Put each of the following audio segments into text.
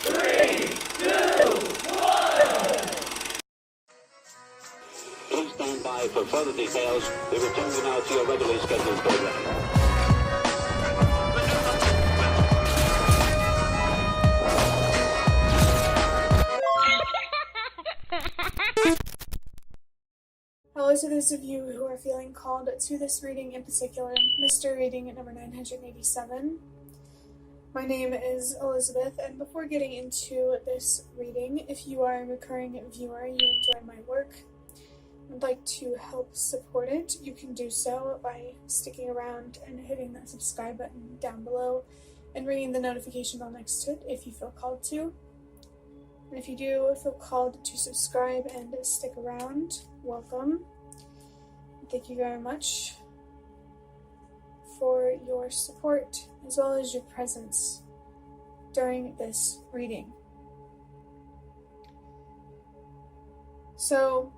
3, 2, 1. Please stand by for further details. We return you now to your regularly scheduled program. Hello to those of you who are feeling called to this reading in particular, mystery reading number 987. My name is Elizabeth, and before getting into this reading, if you are a recurring viewer, you enjoy my work, and would like to help support it, you can do so by sticking around and hitting that subscribe button down below and ringing the notification bell next to it if you feel called to. And if you do feel called to subscribe and stick around, welcome. Thank you very much for your support as well as your presence during this reading. So,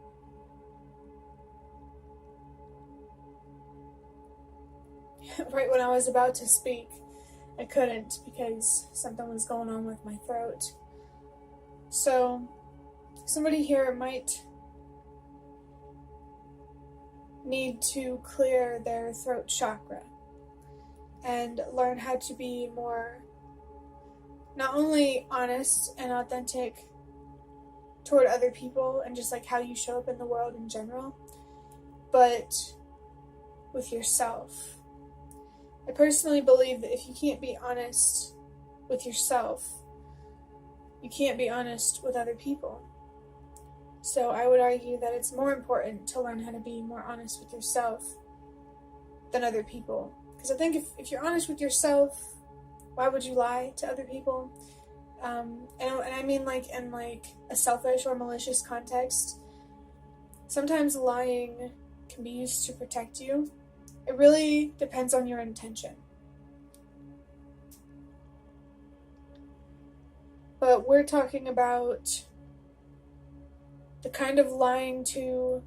right when I was about to speak, I couldn't because something was going on with my throat. So, somebody here might need to clear their throat chakra and learn how to be more not only honest and authentic toward other people and just like how you show up in the world in general, but with yourself. I personally believe that if you can't be honest with yourself, you can't be honest with other people. So I would argue that it's more important to learn how to be more honest with yourself than other people. Because I think if you're honest with yourself, why would you lie to other people? And I mean like in like a selfish or malicious context. Sometimes lying can be used to protect you. It really depends on your intention. But we're talking about the kind of lying to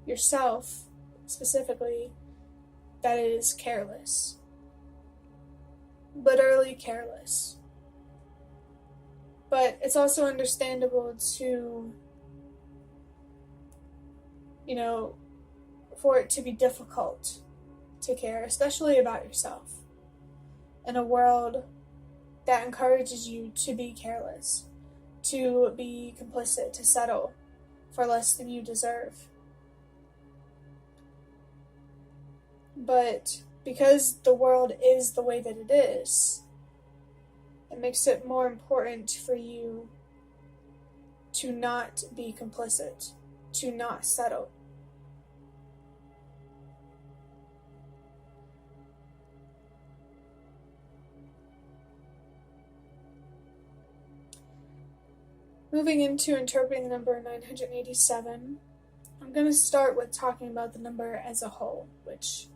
yourself, specifically, that is careless. Literally careless. But it's also understandable to, for it to be difficult to care, especially about yourself, in a world that encourages you to be careless, to be complicit, to settle for less than you deserve. But because the world is the way that it is, it makes it more important for you to not be complicit, to not settle. Moving into interpreting the number 987, I'm going to start with talking about the number as a whole, which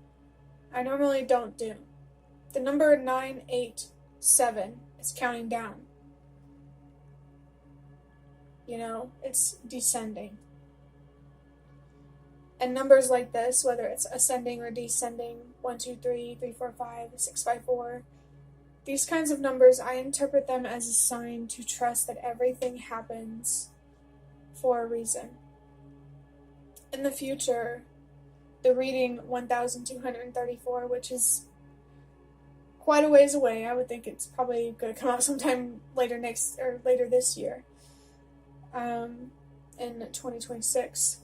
I normally don't do. The number 987 is counting down. It's descending. And numbers like this, whether it's ascending or descending, 1, 2, 3, 3, 4, 5, 6, 5, 4, these kinds of numbers, I interpret them as a sign to trust that everything happens for a reason. In the future, the reading 1234, which is quite a ways away, I would think it's probably going to come out sometime later this year, in 2026.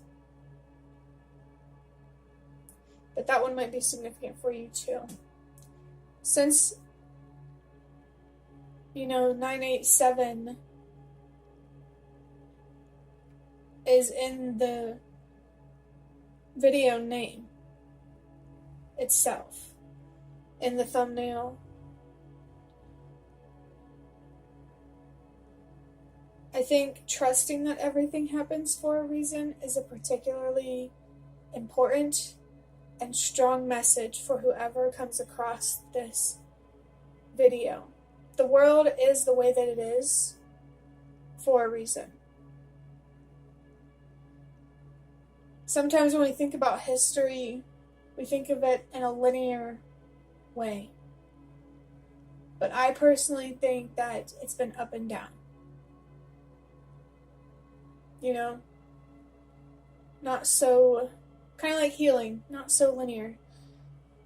But that one might be significant for you too. Since 987 is in the video name itself, in the thumbnail. I think trusting that everything happens for a reason is a particularly important and strong message for whoever comes across this video. The world is the way that it is for a reason. Sometimes when we think about history, we think of it in a linear way. But I personally think that it's been up and down. not so, kind of like healing, not so linear.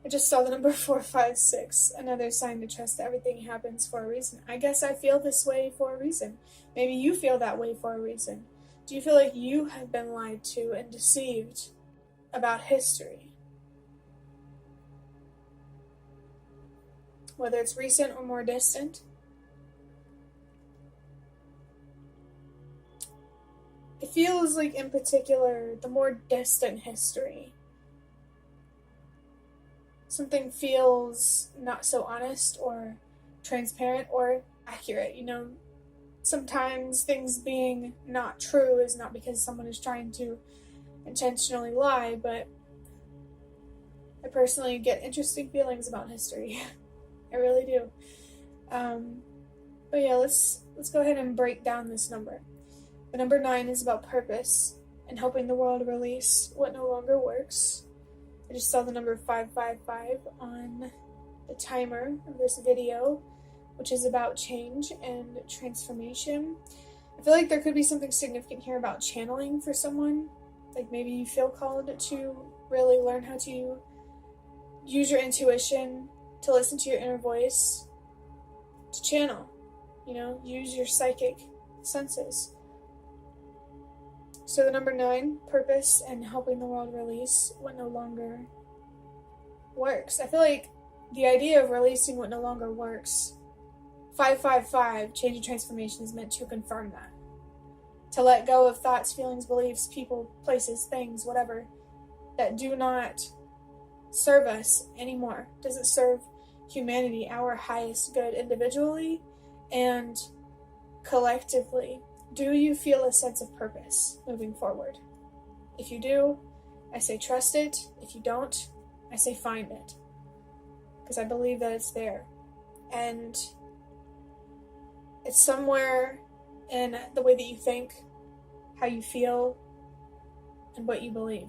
I just saw the number 456, another sign to trust that everything happens for a reason. I guess I feel this way for a reason. Maybe you feel that way for a reason. Do you feel like you have been lied to and deceived about history? Whether it's recent or more distant. It feels like, in particular, the more distant history, something feels not so honest or transparent or accurate. Sometimes things being not true is not because someone is trying to intentionally lie, but I personally get interesting feelings about history. I really do. But yeah, let's go ahead and break down this number. The number 9 is about purpose and helping the world release what no longer works. I just saw the number 555 on the timer of this video, which is about change and transformation. I feel like there could be something significant here about channeling for someone. Like maybe you feel called to really learn how to use your intuition, to listen to your inner voice, to channel, use your psychic senses. So the number 9, purpose and helping the world release what no longer works. I feel like the idea of releasing what no longer works, 555, change and transformation, is meant to confirm that. To let go of thoughts, feelings, beliefs, people, places, things, whatever, that do not serve us anymore. Doesn't serve humanity, our highest good, individually and collectively. Do you feel a sense of purpose moving forward? If you do, I say trust it. If you don't, I say find it. Because I believe that it's there. And it's somewhere in the way that you think, how you feel, and what you believe.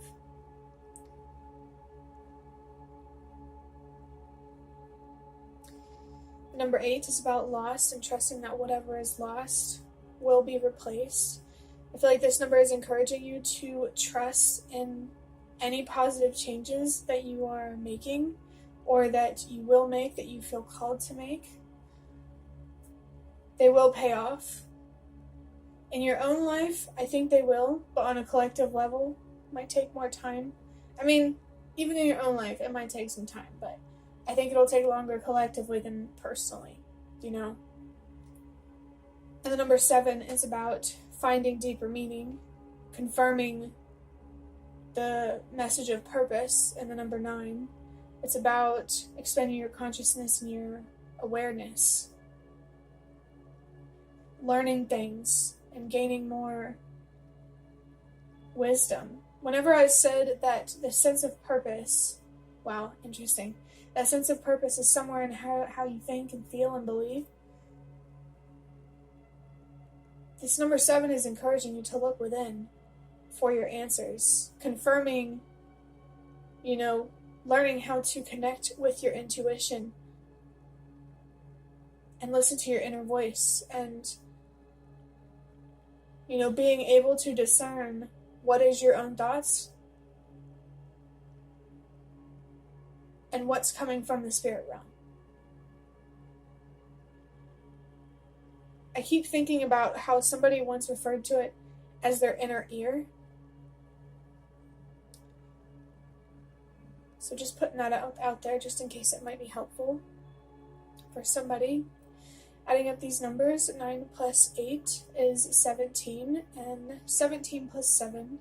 Number 8 is about loss and trusting that whatever is lost will be replaced. I feel like this number is encouraging you to trust in any positive changes that you are making or that you will make, that you feel called to make. They will pay off. In your own life, I think they will, but on a collective level, it might take more time. I mean, even in your own life, it might take some time, but I think it'll take longer collectively than personally, And the number 7 is about finding deeper meaning, confirming the message of purpose. And the number 9, it's about expanding your consciousness and your awareness, learning things and gaining more wisdom. Whenever I said that the sense of purpose, wow, interesting. That sense of purpose is somewhere in how you think and feel and believe. This number 7 is encouraging you to look within for your answers, confirming, learning how to connect with your intuition and listen to your inner voice and, being able to discern what is your own thoughts and what's coming from the spirit realm. I keep thinking about how somebody once referred to it as their inner ear. So just putting that out there just in case it might be helpful for somebody. Adding up these numbers, 9 plus 8 is 17, and 17 plus 7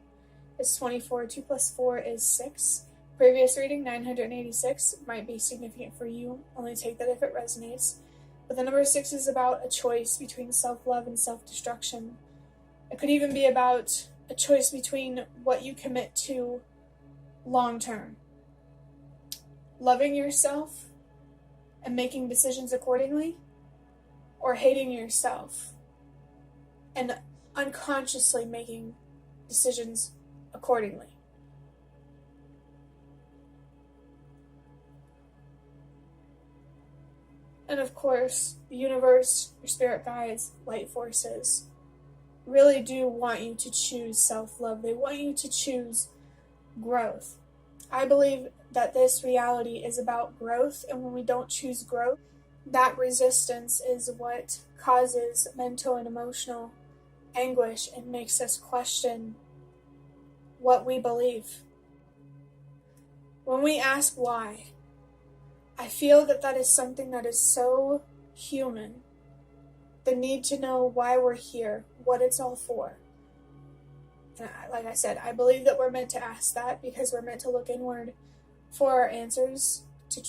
is 24. 2 plus 4 is 6. Previous reading, 986, might be significant for you. Only take that if it resonates. But the number 6 is about a choice between self-love and self-destruction. It could even be about a choice between what you commit to long-term. Loving yourself and making decisions accordingly, or hating yourself and unconsciously making decisions accordingly. And of course, the universe, your spirit guides, light forces really do want you to choose self-love. They want you to choose growth. I believe that this reality is about growth, and when we don't choose growth, that resistance is what causes mental and emotional anguish and makes us question what we believe. When we ask why, I feel that that is something that is so human. The need to know why we're here, what it's all for. And like I said, I believe that we're meant to ask that because we're meant to look inward for our answers, to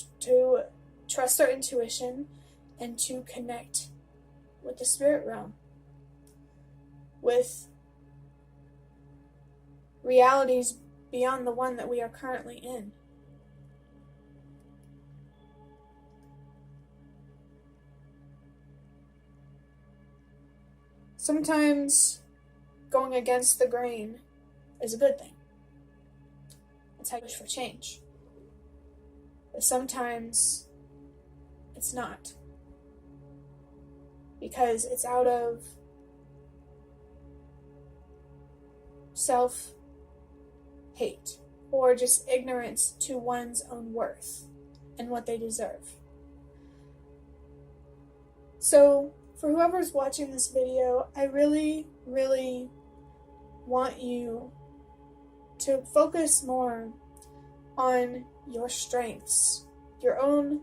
trust our intuition, and to connect with the spirit realm, with realities beyond the one that we are currently in. Sometimes going against the grain is a good thing. That's how you wish for change. But sometimes it's not. Because it's out of self-hate or just ignorance to one's own worth and what they deserve. So, for whoever's watching this video, I really, really want you to focus more on your strengths, your own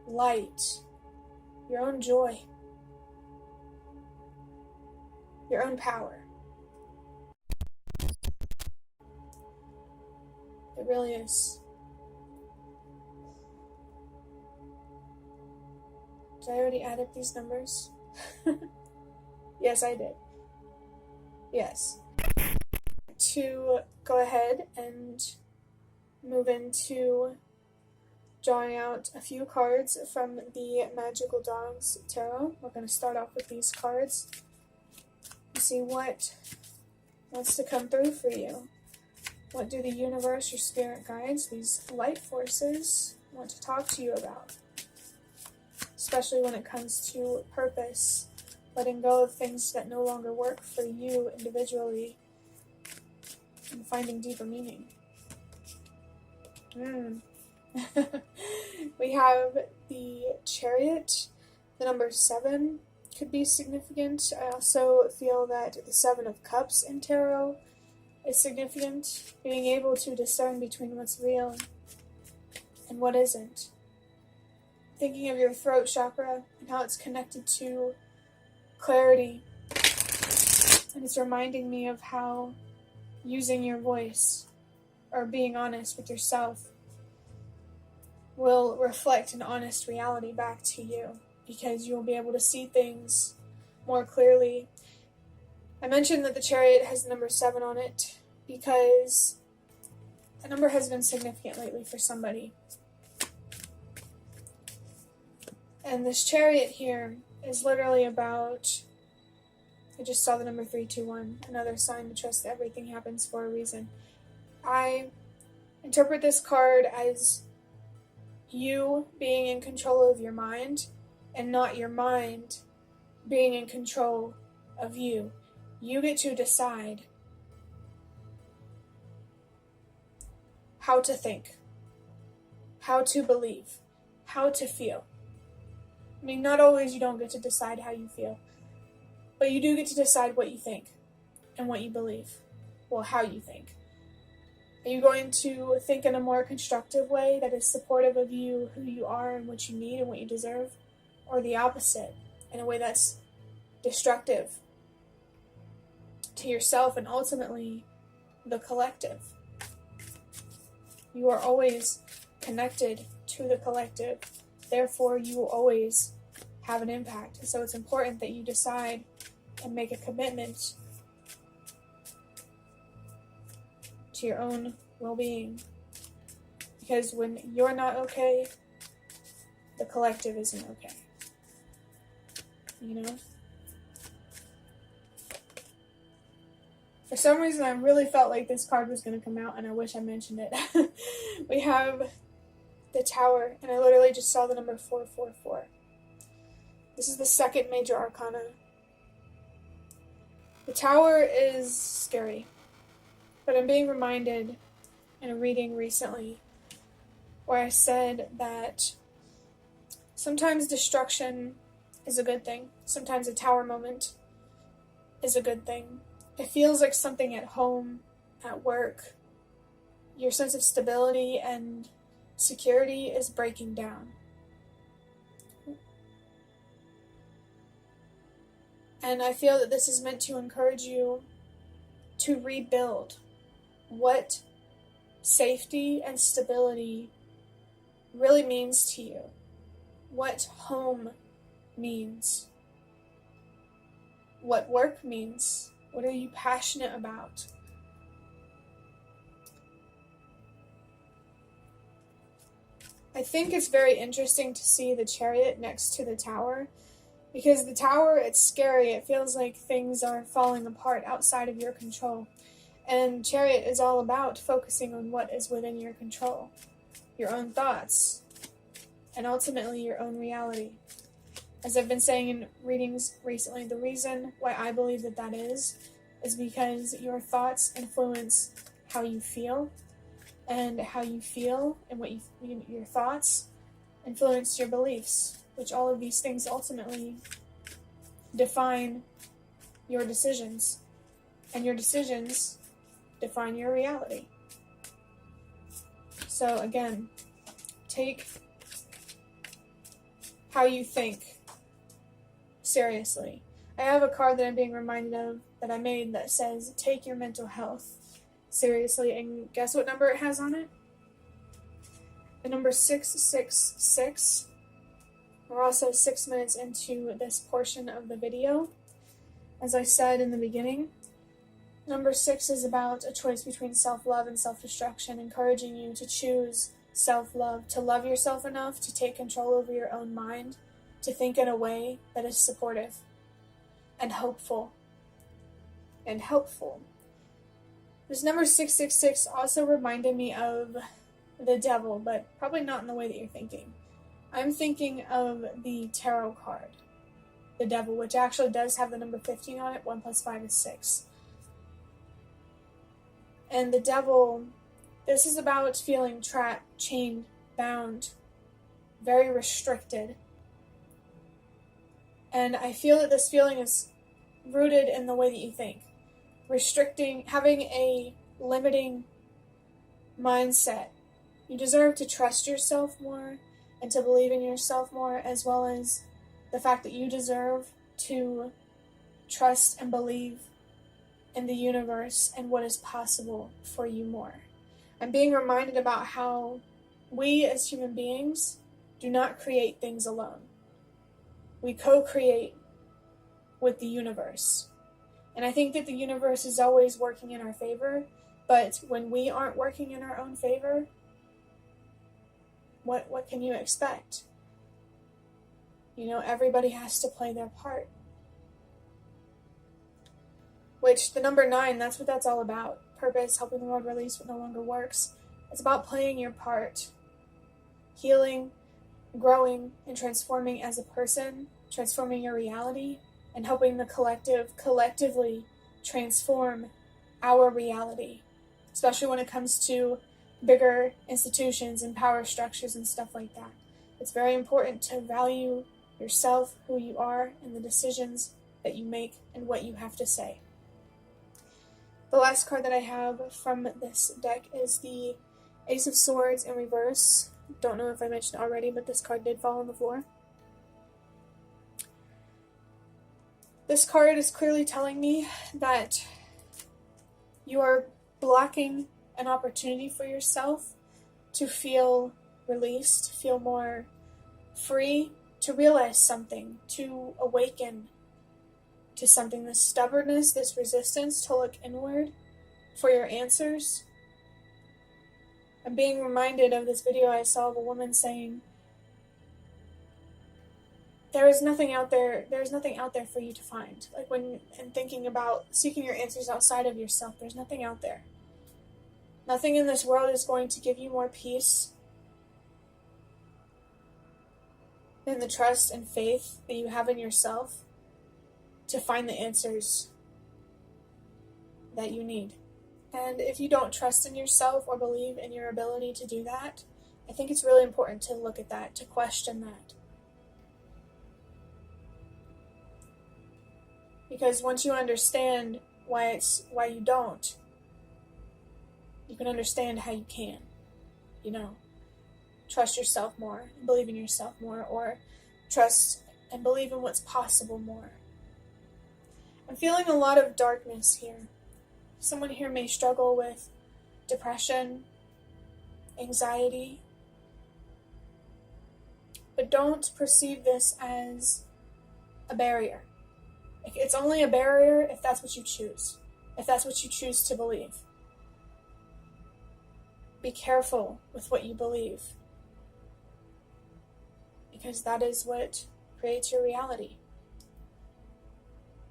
light, your own joy, your own power. It really is. Did I already add up these numbers? Yes, I did. Yes. To go ahead and move into drawing out a few cards from the Magical Dogs Tarot. We're going to start off with these cards and see what wants to come through for you. What do the universe, your spirit guides, these light forces want to talk to you about? Especially when it comes to purpose, letting go of things that no longer work for you individually, and finding deeper meaning. We have the Chariot. The number 7 could be significant. I also feel that the 7 of Cups in Tarot is significant. Being able to discern between what's real and what isn't. Thinking of your throat chakra and how it's connected to clarity. And it's reminding me of how using your voice or being honest with yourself will reflect an honest reality back to you, because you'll be able to see things more clearly. I mentioned that the Chariot has the number 7 on it because that number has been significant lately for somebody. And this Chariot here is literally about, I just saw the number 321, another sign to trust that everything happens for a reason. I interpret this card as you being in control of your mind and not your mind being in control of you. You get to decide how to think, how to believe, how to feel. I mean, not always you don't get to decide how you feel, but you do get to decide what you think and what you believe. Well, how you think. Are you going to think in a more constructive way that is supportive of you, who you are, and what you need and what you deserve? Or the opposite, in a way that's destructive to yourself and ultimately the collective? You are always connected to the collective. Therefore, you will always have an impact. So it's important that you decide and make a commitment to your own well-being. Because when you're not okay, the collective isn't okay. You know? For some reason, I really felt like this card was going to come out, and I wish I mentioned it. We have the Tower, and I literally just saw the number 444. This is the second major arcana. The Tower is scary, but I'm being reminded in a reading recently where I said that sometimes destruction is a good thing. Sometimes a tower moment is a good thing. It feels like something at home, at work, your sense of stability and security is breaking down. And I feel that this is meant to encourage you to rebuild what safety and stability really means to you, what home means, what work means, what are you passionate about. I think it's very interesting to see the Chariot next to the Tower, because the Tower, it's scary. It feels like things are falling apart outside of your control. And Chariot is all about focusing on what is within your control, your own thoughts, and ultimately your own reality. As I've been saying in readings recently, the reason why I believe that that is because your thoughts influence how you feel, and how you feel and what your thoughts influence your beliefs, which all of these things ultimately define your decisions, and your decisions define your reality. So again, take how you think seriously. I have a card that I'm being reminded of that I made that says, take your mental health seriously, and guess what number it has on it? The number 666. We're also 6 minutes into this portion of the video. As I said in the beginning, number 6 is about a choice between self-love and self-destruction, encouraging you to choose self-love, to love yourself enough to take control over your own mind, to think in a way that is supportive and hopeful and helpful. This number 666 also reminded me of the devil, but probably not in the way that you're thinking. I'm thinking of the tarot card, the devil, which actually does have the number 15 on it. 1 plus 5 is 6. And the devil, this is about feeling trapped, chained, bound, very restricted. And I feel that this feeling is rooted in the way that you think. Restricting, having a limiting mindset. You deserve to trust yourself more and to believe in yourself more, as well as the fact that you deserve to trust and believe in the universe and what is possible for you more. I'm being reminded about how we as human beings do not create things alone. We co-create with the universe. And I think that the universe is always working in our favor, but when we aren't working in our own favor, what can you expect? You know, everybody has to play their part. Which, the number 9, that's what that's all about. Purpose, helping the world release what no longer works. It's about playing your part. Healing, growing, and transforming as a person, transforming your reality, and helping the collective collectively transform our reality. Especially when it comes to bigger institutions and power structures and stuff like that. It's very important to value yourself, who you are, and the decisions that you make and what you have to say. The last card that I have from this deck is the Ace of Swords in reverse. Don't know if I mentioned it already, but this card did fall on the floor. This card is clearly telling me that you are blocking an opportunity for yourself to feel released, feel more free, to realize something, to awaken to something. This stubbornness, this resistance to look inward for your answers. I'm being reminded of this video I saw of a woman saying, there's nothing out there for you to find. Like and thinking about seeking your answers outside of yourself, there's nothing out there. Nothing in this world is going to give you more peace than the trust and faith that you have in yourself to find the answers that you need. And if you don't trust in yourself or believe in your ability to do that, I think it's really important to look at that, to question that. Because once you understand why you don't, you can understand how you can, trust yourself more, believe in yourself more, or trust and believe in what's possible more. I'm feeling a lot of darkness here. Someone here may struggle with depression, anxiety, but don't perceive this as a barrier. It's only a barrier if that's what you choose, if that's what you choose to believe. Be careful with what you believe, because that is what creates your reality.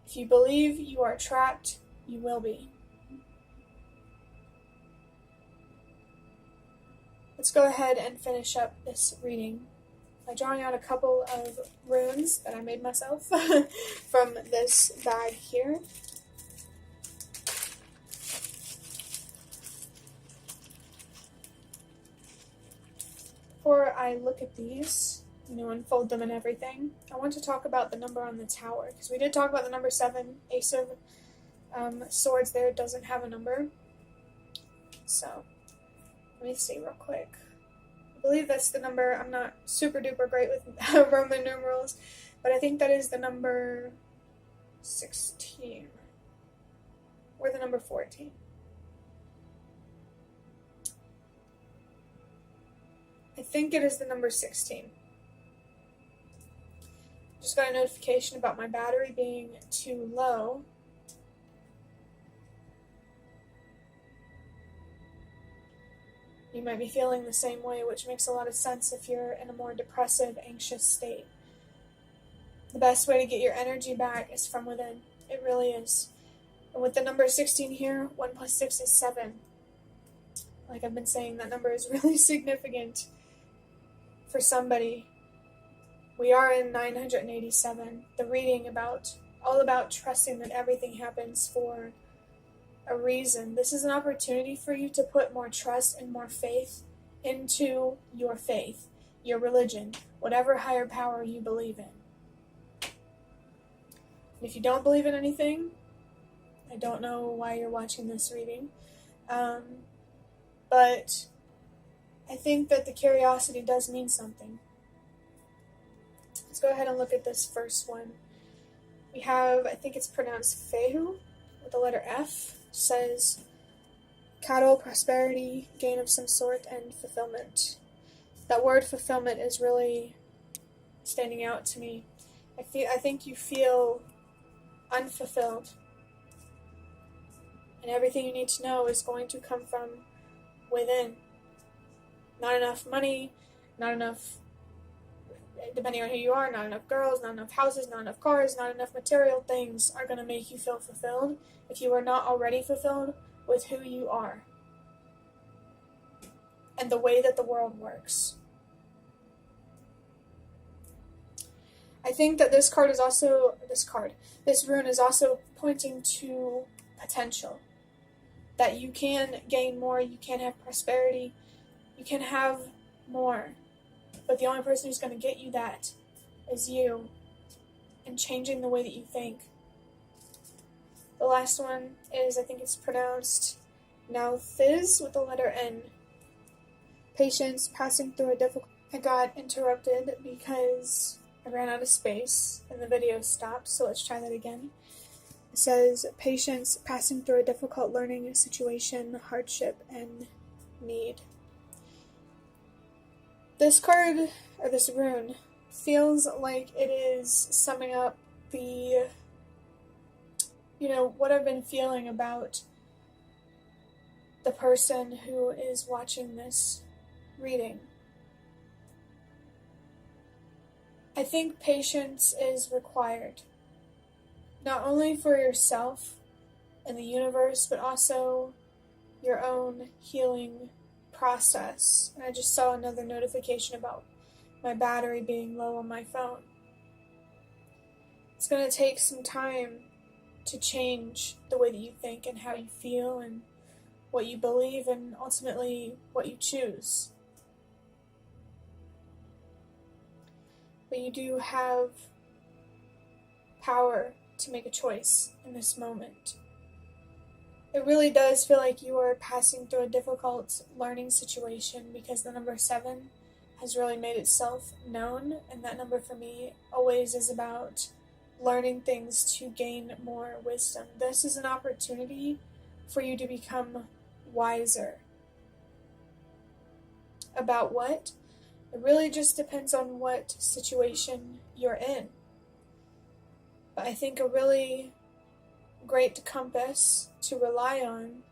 If you believe you are trapped, you will be. Let's go ahead and finish up this reading by drawing out a couple of runes that I made myself from this bag here. Before I look at these, unfold them and everything, I want to talk about the number on the tower, because we did talk about the number 7, Ace of Swords there doesn't have a number. So, let me see real quick. I believe that's the number. I'm not super duper great with Roman numerals, but I think that is the number 16 or the number 14. I think it is the number 16. Just got a notification about my battery being too low. You might be feeling the same way, which makes a lot of sense if you're in a more depressive, anxious state. The best way to get your energy back is from within. It really is. And with the number 16 here, 1 plus 6 is 7. Like I've been saying, that number is really significant for somebody. We are in 987, the reading all about trusting that everything happens for a reason. This is an opportunity for you to put more trust and more faith into your faith, your religion, whatever higher power you believe in. And if you don't believe in anything, I don't know why you're watching this reading, but I think that the curiosity does mean something. Let's go ahead and look at this first one. We have, I think it's pronounced Fehu, with the letter F. It says cattle, prosperity, gain of some sort, and fulfillment. That word fulfillment is really standing out to me. I think you feel unfulfilled, and everything you need to know is going to come from within. Not enough money, not enough, depending on who you are, not enough girls, not enough houses, not enough cars, not enough material things are going to make you feel fulfilled if you are not already fulfilled with who you are and the way that the world works. I think that this rune is also pointing to potential. That you can gain more, you can have prosperity, you can have more. But the only person who's going to get you that is you, and changing the way that you think. The last one is, I think it's pronounced mysteryreadingᖗzᒣ with the letter N. Patience, passing through a difficult... I got interrupted because I ran out of space and the video stopped, so let's try that again. It says, patience, passing through a difficult learning situation, hardship, and need. This card, or this rune, feels like it is summing up what I've been feeling about the person who is watching this reading. I think patience is required, not only for yourself and the universe, but also your own healing process. And I just saw another notification about my battery being low on my phone. It's going to take some time to change the way that you think and how you feel and what you believe and ultimately what you choose. But you do have power to make a choice in this moment. It really does feel like you are passing through a difficult learning situation because the number 7 has really made itself known, and that number for me always is about learning things to gain more wisdom. This is an opportunity for you to become wiser. About what? It really just depends on what situation you're in. But I think a really great compass to rely on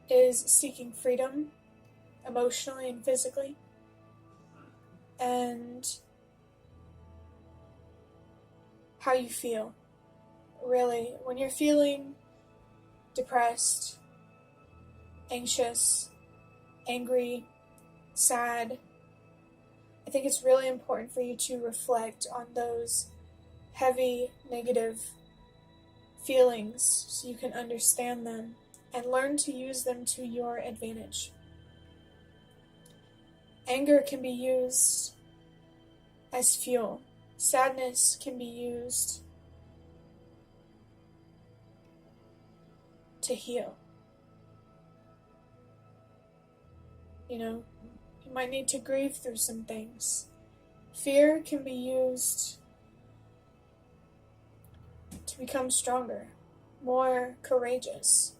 is seeking freedom, emotionally and physically, and how you feel. Really, when you're feeling depressed, anxious, angry, sad, I think it's really important for you to reflect on those heavy, negative feelings so you can understand them and learn to use them to your advantage. Anger can be used as fuel. Sadness can be used to heal. You might need to grieve through some things. Fear can be used to become stronger, more courageous.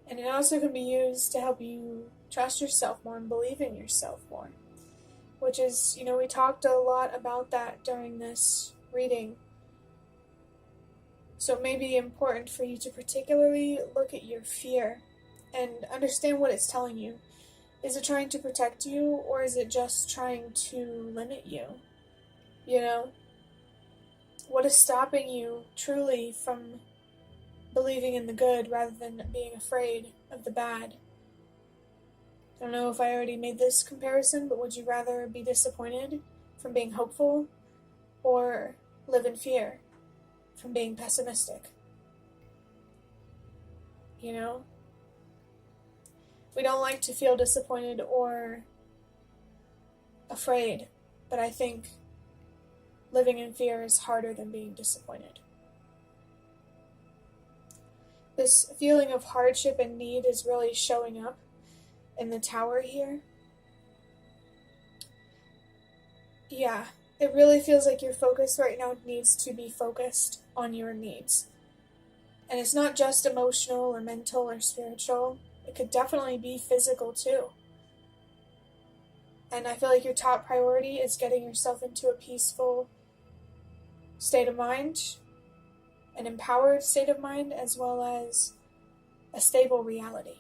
And it also can be used to help you trust yourself more and believe in yourself more. Which is, we talked a lot about that during this reading. So it may be important for you to particularly look at your fear and understand what it's telling you. Is it trying to protect you, or is it just trying to limit you? What is stopping you truly from believing in the good rather than being afraid of the bad? I don't know if I already made this comparison, but would you rather be disappointed from being hopeful or live in fear from being pessimistic? We don't like to feel disappointed or afraid, but I think living in fear is harder than being disappointed. This feeling of hardship and need is really showing up in the tower here. Yeah, it really feels like your focus right now needs to be focused on your needs. And it's not just emotional or mental or spiritual. It could definitely be physical too. And I feel like your top priority is getting yourself into a peaceful state of mind, an empowered state of mind, as well as a stable reality.